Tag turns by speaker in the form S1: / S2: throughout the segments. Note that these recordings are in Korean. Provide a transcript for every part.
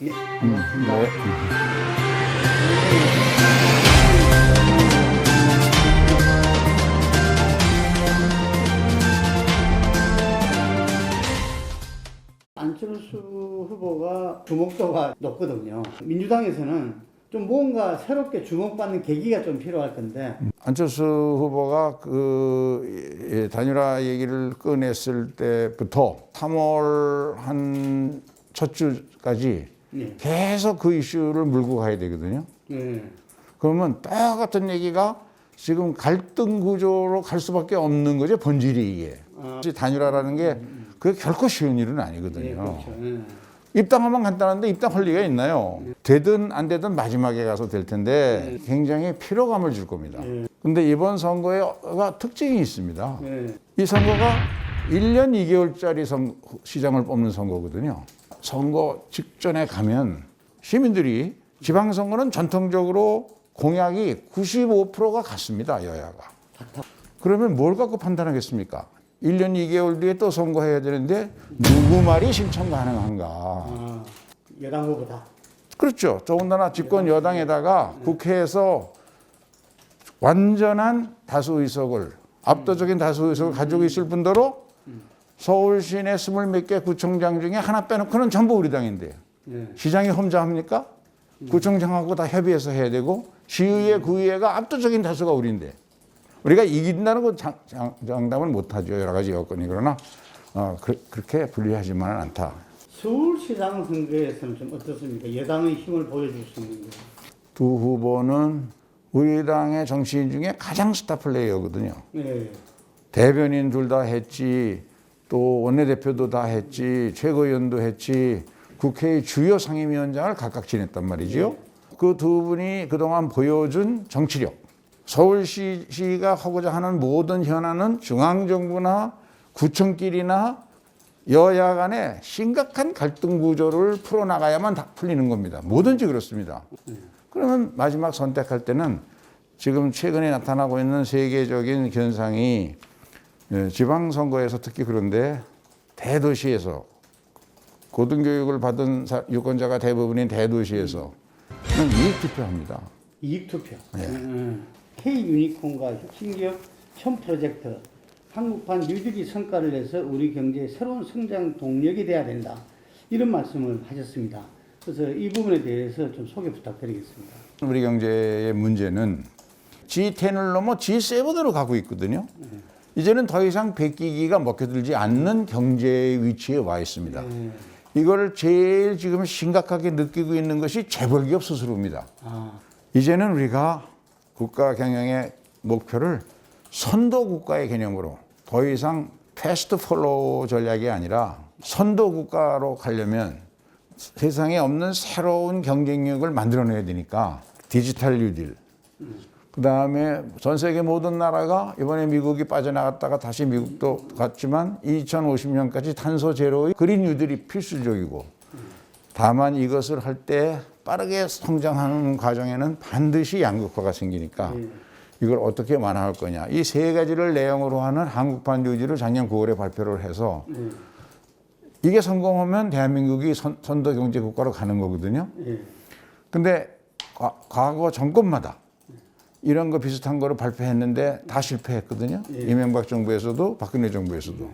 S1: 네.
S2: 네.
S1: 안철수 후보가 주목도가 높거든요. 민주당에서는 좀 뭔가 새롭게 주목받는 계기가 좀 필요할 건데.
S2: 안철수 후보가 그 단일화 얘기를 꺼냈을 때부터 3월 한 첫 주까지
S1: 네.
S2: 계속 그 이슈를 물고 가야 되거든요.
S1: 네.
S2: 그러면 똑같은 얘기가 지금 갈등 구조로 갈 수밖에 없는 거죠, 본질이 이게. 단일화라는 게 그게 결코 쉬운 일은 아니거든요.
S1: 네, 그렇죠. 네.
S2: 입당하면 간단한데 입당할 리가 있나요? 되든 안 되든 마지막에 가서 될 텐데 굉장히 피로감을 줄 겁니다. 근데 이번 선거가 특징이 있습니다.
S1: 네.
S2: 이 선거가 1년 2개월짜리 시장을 뽑는 선거거든요. 선거 직전에 가면 시민들이 지방선거는 전통적으로 공약이 95%가 같습니다, 여야가. 그러면 뭘 갖고 판단하겠습니까? 1년 2개월 뒤에 또 선거해야 되는데 누구 말이 신청 가능한가?
S1: 여당 후보다.
S2: 그렇죠. 더군다나 집권 여당에다가 국회에서 완전한 다수 의석을 압도적인 다수 의석을 가지고 있을 뿐더러 서울 시내 20몇 개 구청장 중에 하나 빼놓고는 전부 우리 당인데요.
S1: 네.
S2: 시장이 혼자 합니까? 구청장하고 다 협의해서 해야 되고 시의회, 구의회가 압도적인 다수가 우리인데 우리가 이긴다는 거 장담을 못하죠. 여러 가지 여건이. 그러나 그렇게 불리하지만은 않다.
S1: 서울시장 선거에서는 좀 어떻습니까? 여당의 힘을 보여줄 수 있는 거.
S2: 두 후보는 우리 당의 정치인 중에 가장 스타 플레이어거든요.
S1: 네.
S2: 대변인 둘 다 했지, 또 원내대표도 다 했지, 최고위원도 했지, 국회의 주요 상임위원장을 각각 지냈단 말이죠. 그 두 분이 그동안 보여준 정치력, 서울시가 하고자 하는 모든 현안은 중앙정부나 구청끼리나 여야 간에 심각한 갈등 구조를 풀어나가야만 다 풀리는 겁니다. 뭐든지 그렇습니다. 그러면 마지막 선택할 때는 지금 최근에 나타나고 있는 세계적인 현상이 지방선거에서 특히 그런데 대도시에서 고등교육을 받은 유권자가 대부분인 대도시에서는 이익투표합니다.
S1: 이익투표. K유니콘과 혁신기업 현 프로젝트 한국판 뉴딜이 성과를 내서 우리 경제의 새로운 성장 동력이 돼야 된다. 이런 말씀을 하셨습니다. 그래서 이 부분에 대해서 좀 소개 부탁드리겠습니다.
S2: 우리 경제의 문제는 G10을 넘어 G7으로 가고 있거든요. 이제는 더 이상 베끼기가 먹혀들지 않는 경제의 위치에 와 있습니다. 이걸 제일 지금 심각하게 느끼고 있는 것이 재벌기업 스스로입니다. 이제는 우리가 국가 경영의 목표를 선도 국가의 개념으로 더 이상 패스트 폴로우 전략이 아니라 선도 국가로 가려면 세상에 없는 새로운 경쟁력을 만들어내야 되니까 디지털 뉴딜, 그 다음에 전 세계 모든 나라가 이번에 미국이 빠져나갔다가 다시 미국도 갔지만 2050년까지 탄소 제로의 그린 뉴딜이 필수적이고, 다만 이것을 할 때 빠르게 성장하는 과정에는 반드시 양극화가 생기니까 이걸 어떻게 완화할 거냐. 이 세 가지를 내용으로 하는 한국판 뉴딜을 작년 9월에 발표를 해서 이게 성공하면 대한민국이 선도 경제 국가로 가는 거거든요. 근데 과거 정권마다 이런 거 비슷한 거를 발표했는데 다 실패했거든요. 이명박 정부에서도 박근혜 정부에서도.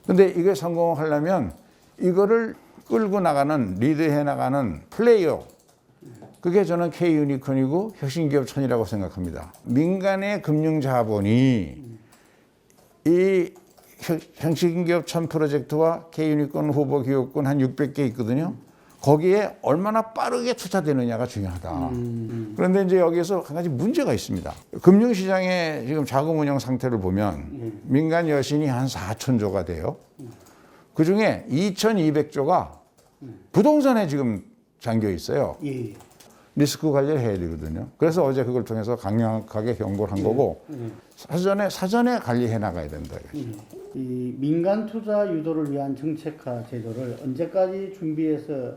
S2: 근데 이게 성공하려면 이거를 끌고 나가는, 리드해 나가는 플레이어, 그게 저는 K유니콘이고 혁신기업천이라고 생각합니다. 민간의 금융자본이 이 혁신기업천 프로젝트와 K유니콘 후보 기업군 한 600개 있거든요. 거기에 얼마나 빠르게 투자되느냐가 중요하다. 그런데 이제 여기에서 한 가지 문제가 있습니다. 금융시장의 지금 자금 운영 상태를 보면 민간 여신이 한 4천조가 돼요. 그 중에 2,200조가 부동산에 지금 잠겨 있어요. 리스크 관리를 해야 되거든요. 그래서 어제 그걸 통해서 강력하게 경고를 한 거고 사전에 관리해 나가야 된다.
S1: 이 민간 투자 유도를 위한 정책화 제도를 언제까지 준비해서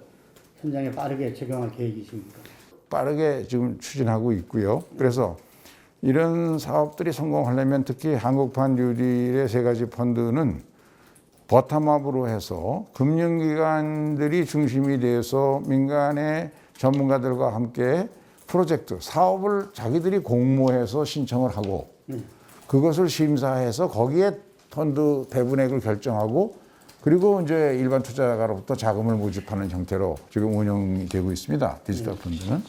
S1: 현장에 빠르게 적용할 계획이십니까?
S2: 빠르게 지금 추진하고 있고요. 그래서 이런 사업들이 성공하려면 특히 한국판 뉴딜의 세 가지 펀드는 버텀업으로 해서 금융기관들이 중심이 돼서 민간의 전문가들과 함께 프로젝트, 사업을 자기들이 공모해서 신청을 하고 그것을 심사해서 거기에 펀드 배분액을 결정하고 그리고 이제 일반 투자가로부터 자금을 모집하는 형태로 지금 운영이 되고 있습니다. 디지털 펀드는.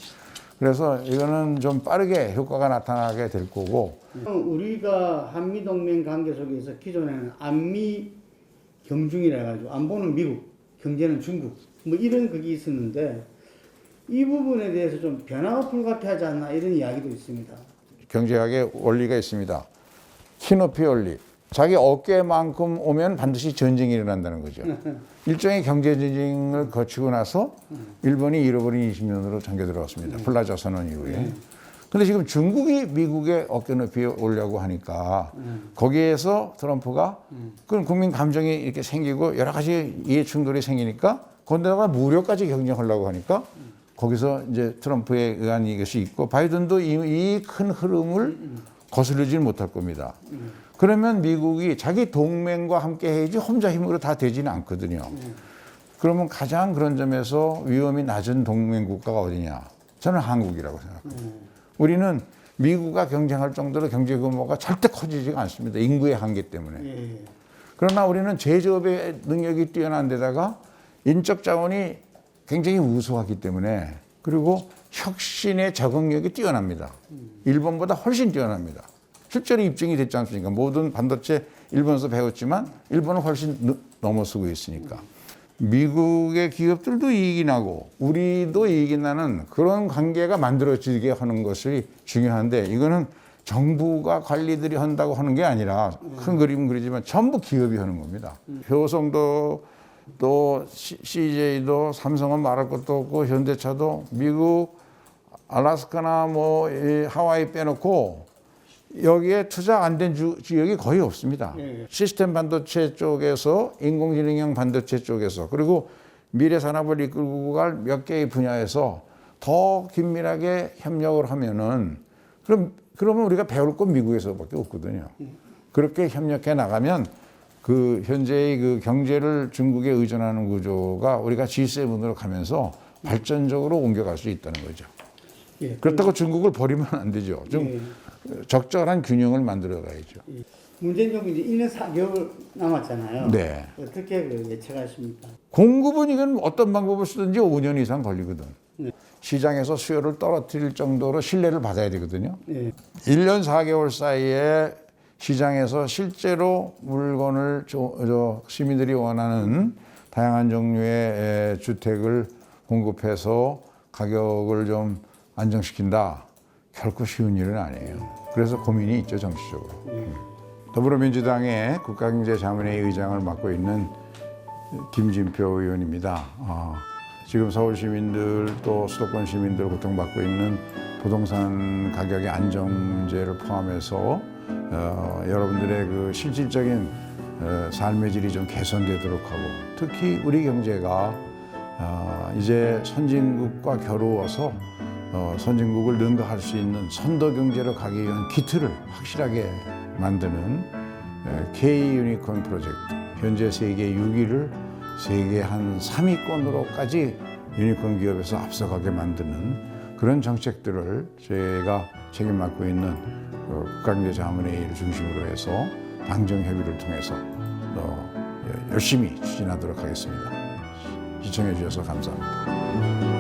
S2: 그래서 이거는 좀 빠르게 효과가 나타나게 될 거고.
S1: 우리가 한미동맹 관계 속에서 기존에는 안미 경중이라 해가지고 안보는 미국, 경제는 중국 뭐 이런 그게 있었는데 이 부분에 대해서 좀 변화가 불가피하지 않나 이런 이야기도 있습니다.
S2: 경제학의 원리가 있습니다. 키높이 원리. 자기 어깨만큼 오면 반드시 전쟁이 일어난다는 거죠. 일종의 경제 전쟁을 거치고 나서 일본이 잃어버린 20년으로 잠겨 들어왔습니다. 플라자 선언 이후에. 근데 지금 중국이 미국의 어깨 높이에 오려고 하니까 거기에서 트럼프가 그런 국민 감정이 이렇게 생기고 여러 가지 이해 충돌이 생기니까 거기다가 무력까지 경쟁하려고 하니까 거기서 이제 트럼프에 의한 이것이 있고 바이든도 이 큰 흐름을 거스르지 못할 겁니다. 그러면 미국이 자기 동맹과 함께 해야지 혼자 힘으로 다 되지는 않거든요. 그러면 가장 그런 점에서 위험이 낮은 동맹 국가가 어디냐? 저는 한국이라고 생각합니다. 우리는 미국과 경쟁할 정도로 경제 규모가 절대 커지지가 않습니다. 인구의 한계 때문에. 그러나 우리는 제조업의 능력이 뛰어난 데다가 인적 자원이 굉장히 우수하기 때문에 그리고 혁신의 적응력이 뛰어납니다. 일본보다 훨씬 뛰어납니다. 실제로 입증이 됐지 않습니까? 모든 반도체 일본에서 배웠지만 일본은 훨씬 넘어서고 있으니까. 미국의 기업들도 이익이 나고 우리도 이익이 나는 그런 관계가 만들어지게 하는 것이 중요한데 이거는 정부가 관리들이 한다고 하는 게 아니라 큰 그림은 그리지만 전부 기업이 하는 겁니다. 효성도 또 CJ도 삼성은 말할 것도 없고 현대차도 미국 알래스카나 뭐 하와이 빼놓고 여기에 투자 안 된 지역이 거의 없습니다. 시스템 반도체 쪽에서 인공지능형 반도체 쪽에서 그리고 미래 산업을 이끌고 갈 몇 개의 분야에서 더 긴밀하게 협력을 하면은 그러면 우리가 배울 건 미국에서밖에 없거든요. 그렇게 협력해 나가면 그 현재의 그 경제를 중국에 의존하는 구조가 우리가 G7으로 가면서 발전적으로 옮겨갈 수 있다는 거죠. 그렇다고 중국을 버리면 안 되죠. 좀 적절한 균형을 만들어 가야죠.
S1: 문재인 정부 이제 1년 4개월 남았잖아요.
S2: 네.
S1: 어떻게 예측하십니까?
S2: 공급은 이건 어떤 방법을 쓰든지 5년 이상 걸리거든. 시장에서 수요를 떨어뜨릴 정도로 신뢰를 받아야 되거든요. 1년 4개월 사이에 시장에서 실제로 물건을 시민들이 원하는 다양한 종류의 주택을 공급해서 가격을 좀 안정시킨다. 결코 쉬운 일은 아니에요. 그래서 고민이 있죠, 정치적으로. 더불어민주당의 국가경제자문회의 의장을 맡고 있는 김진표 의원입니다. 지금 서울 시민들 또 수도권 시민들 고통받고 있는 부동산 가격의 안정 문제를 포함해서 여러분들의 그 실질적인 삶의 질이 좀 개선되도록 하고 특히 우리 경제가 이제 선진국과 겨루어서 선진국을 능가할 수 있는 선도 경제로 가기 위한 기틀을 확실하게 만드는 K 유니콘 프로젝트. 현재 세계 6위를 세계 한 3위권으로까지 유니콘 기업에서 앞서가게 만드는 그런 정책들을 제가 책임 맡고 있는 국가경제자문회의를 중심으로 해서 당정협의를 통해서 열심히 추진하도록 하겠습니다. 시청해 주셔서 감사합니다.